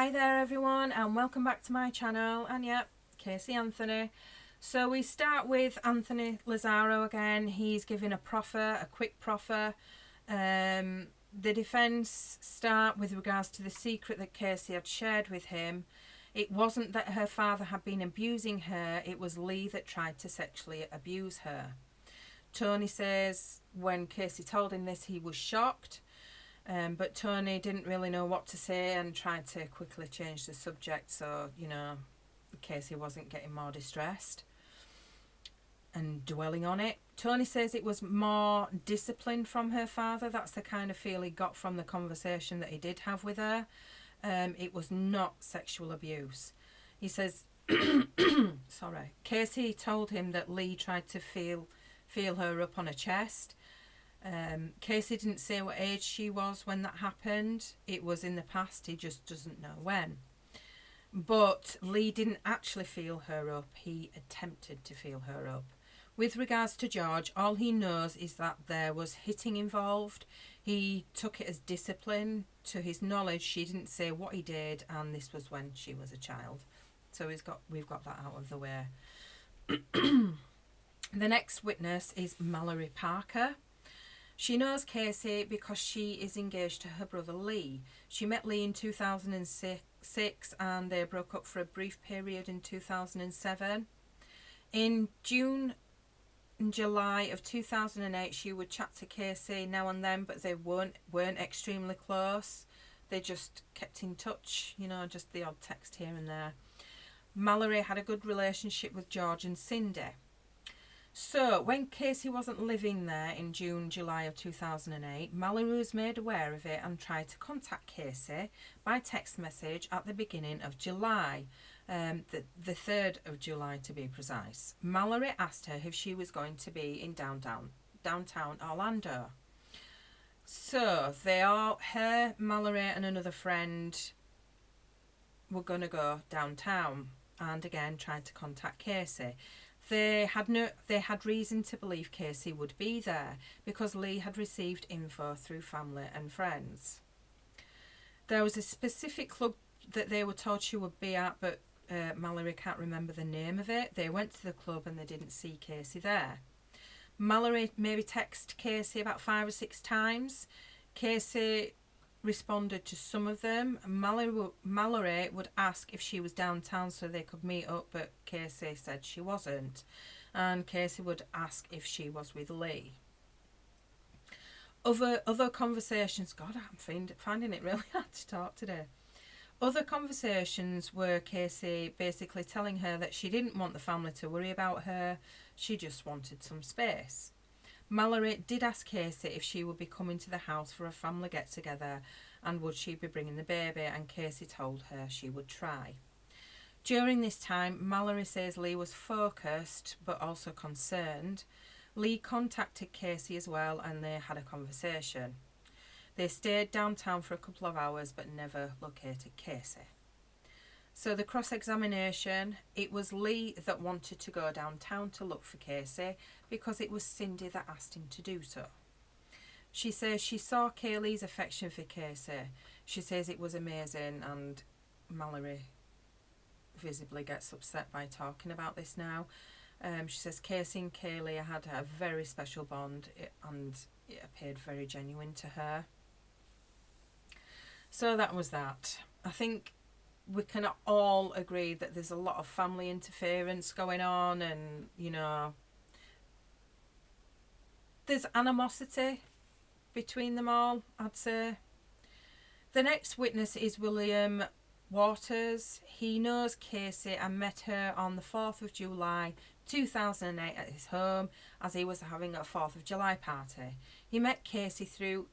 Hi there everyone and welcome back to my channel, and yep, Casey Anthony. So we start with Anthony Lazzaro again. He's giving a proffer, a quick proffer. The defence start with regards to the secret that Casey had shared with him. It wasn't that her father had been abusing her, it was Lee that tried to sexually abuse her. Tony says when Casey told him this he was shocked. But Tony didn't really know what to say and tried to quickly change the subject so, Casey wasn't getting more distressed and dwelling on it. Tony says it was more discipline from her father. That's the kind of feel he got from the conversation that he did have with her. It was not sexual abuse. He says, sorry, Casey told him that Lee tried to feel her up on her chest. Casey didn't say what age she was when that happened. It was in the past, he just doesn't know when. But Lee didn't actually feel her up, he attempted to feel her up. With regards to George, all he knows is that there was hitting involved. He took it as discipline. To his knowledge, she didn't say what he did, and this was when she was a child. So we've got that out of the way. The next witness is Mallory Parker. She knows Casey because she is engaged to her brother Lee. She met Lee in 2006 and they broke up for a brief period in 2007. In June and July of 2008 she would chat to Casey now and then, but they weren't extremely close. They just kept in touch, just the odd text here and there. Mallory had a good relationship with George and Cindy. So, when Casey wasn't living there in June, July of 2008, Mallory was made aware of it and tried to contact Casey by text message at the beginning of July, the 3rd of July to be precise. Mallory asked her if she was going to be in downtown Orlando. So, Mallory and another friend were going to go downtown and again tried to contact Casey. They had reason to believe Casey would be there because Lee had received info through family and friends. There was a specific club that they were told she would be at, but Mallory can't remember the name of it. They went to the club and they didn't see Casey there. Mallory maybe texted Casey about 5 or 6 times. Casey responded to some of them. Mallory would ask if she was downtown so they could meet up, but Casey said she wasn't. And Casey would ask if she was with Lee. Other conversations, God, I'm finding it really hard to talk today. Other conversations were Casey basically telling her that she didn't want the family to worry about her, she just wanted some space. Mallory did ask Casey if she would be coming to the house for a family get-together and would she be bringing the baby, and Casey told her she would try. During this time, Mallory says Lee was focused but also concerned. Lee contacted Casey as well and they had a conversation. They stayed downtown for a couple of hours but never located Casey. So the cross-examination, it was Lee that wanted to go downtown to look for Casey because it was Cindy that asked him to do so. She says she saw Kaylee's affection for Casey. She says it was amazing, and Mallory visibly gets upset by talking about this now. She says Casey and Kaylee had a very special bond and it appeared very genuine to her. So that was that. I think we can all agree that there's a lot of family interference going on, and there's animosity between them all, I'd say. The next witness is Wiliam Waters. He knows Casey and met her on the 4th of July 2008 at his home as he was having a 4th of July party. He met Casey through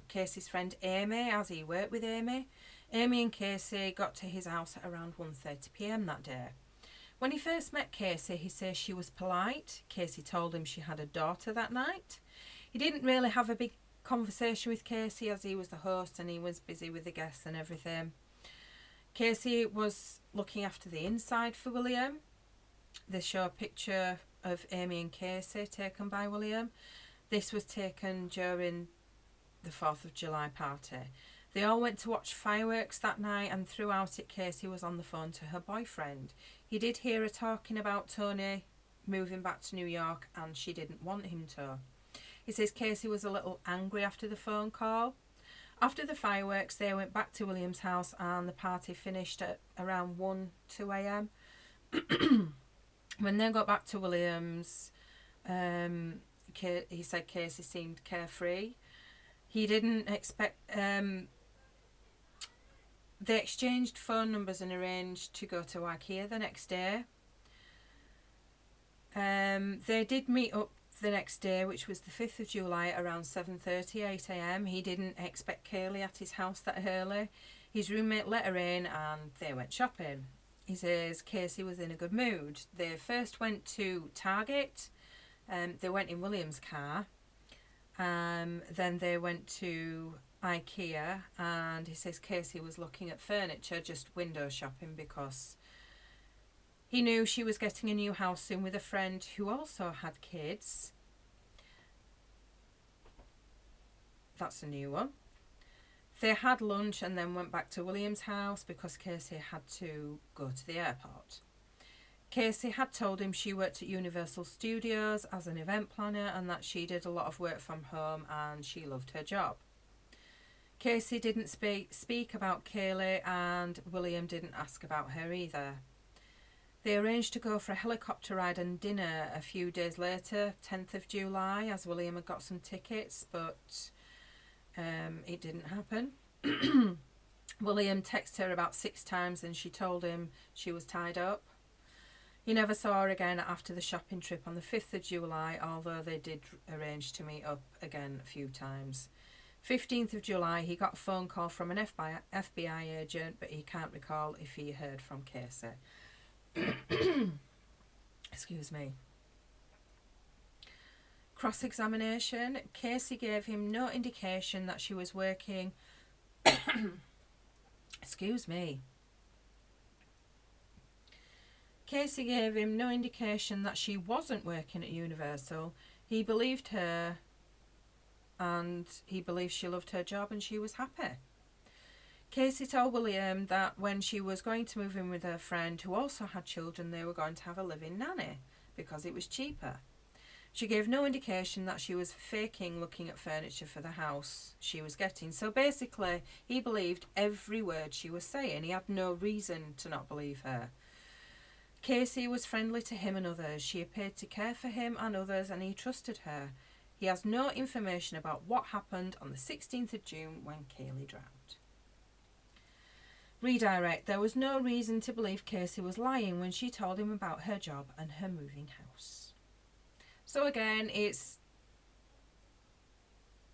Casey's friend Amy, as he worked with Amy. Amy and Casey got to his house at around 1:30 p.m. that day. When he first met Casey, he says she was polite. Casey told him she had a daughter that night. He didn't really have a big conversation with Casey as he was the host and he was busy with the guests and everything. Casey was looking after the inside for Wiliam. They show a picture of Amy and Casey taken by Wiliam. This was taken during the 4th of July party. They all went to watch fireworks that night, and throughout it Casey was on the phone to her boyfriend. He did hear her talking about Tony moving back to New York and she didn't want him to. He says Casey was a little angry after the phone call. After the fireworks, they went back to William's house and the party finished at around 1, 2 a.m. When they got back to William's, he said Casey seemed carefree. He didn't expect... they exchanged phone numbers and arranged to go to IKEA the next day. They did meet up the next day, which was the 5th of July, around 7:30, 8 a.m. He didn't expect Kaylee at his house that early. His roommate let her in and they went shopping. He says Casey was in a good mood. They first went to Target. They went in William's car. Then they went to IKEA, and he says Casey was looking at furniture, just window shopping, because he knew she was getting a new house soon with a friend who also had kids. That's a new one. They had lunch and then went back to William's house because Casey had to go to the airport. Casey had told him she worked at Universal Studios as an event planner and that she did a lot of work from home and she loved her job. Casey didn't speak about Kaylee, and William didn't ask about her either. They arranged to go for a helicopter ride and dinner a few days later, 10th of July, as William had got some tickets, but it didn't happen. William texted her about 6 times and she told him she was tied up. He never saw her again after the shopping trip on the 5th of July, although they did arrange to meet up again a few times. 15th of July, he got a phone call from an FBI agent, but he can't recall if he heard from Casey. Excuse me. Cross-examination. Casey gave him no indication that she was working... Excuse me. Casey gave him no indication that she wasn't working at Universal. He believed her, and he believed she loved her job and she was happy. Casey told William that when she was going to move in with her friend who also had children, they were going to have a live-in nanny because it was cheaper. She gave no indication that she was faking looking at furniture for the house she was getting. So basically, he believed every word she was saying. He had no reason to not believe her. Casey was friendly to him and others. She appeared to care for him and others, and he trusted her. He has no information about what happened on the 16th of June when Kaylee drowned. Redirect. There was no reason to believe Casey was lying when she told him about her job and her moving house. So again, it's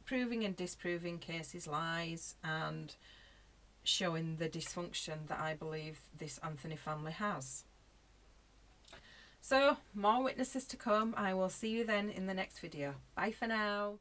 proving and disproving Casey's lies and showing the dysfunction that I believe this Anthony family has. So, more witnesses to come. I will see you then in the next video. Bye for now.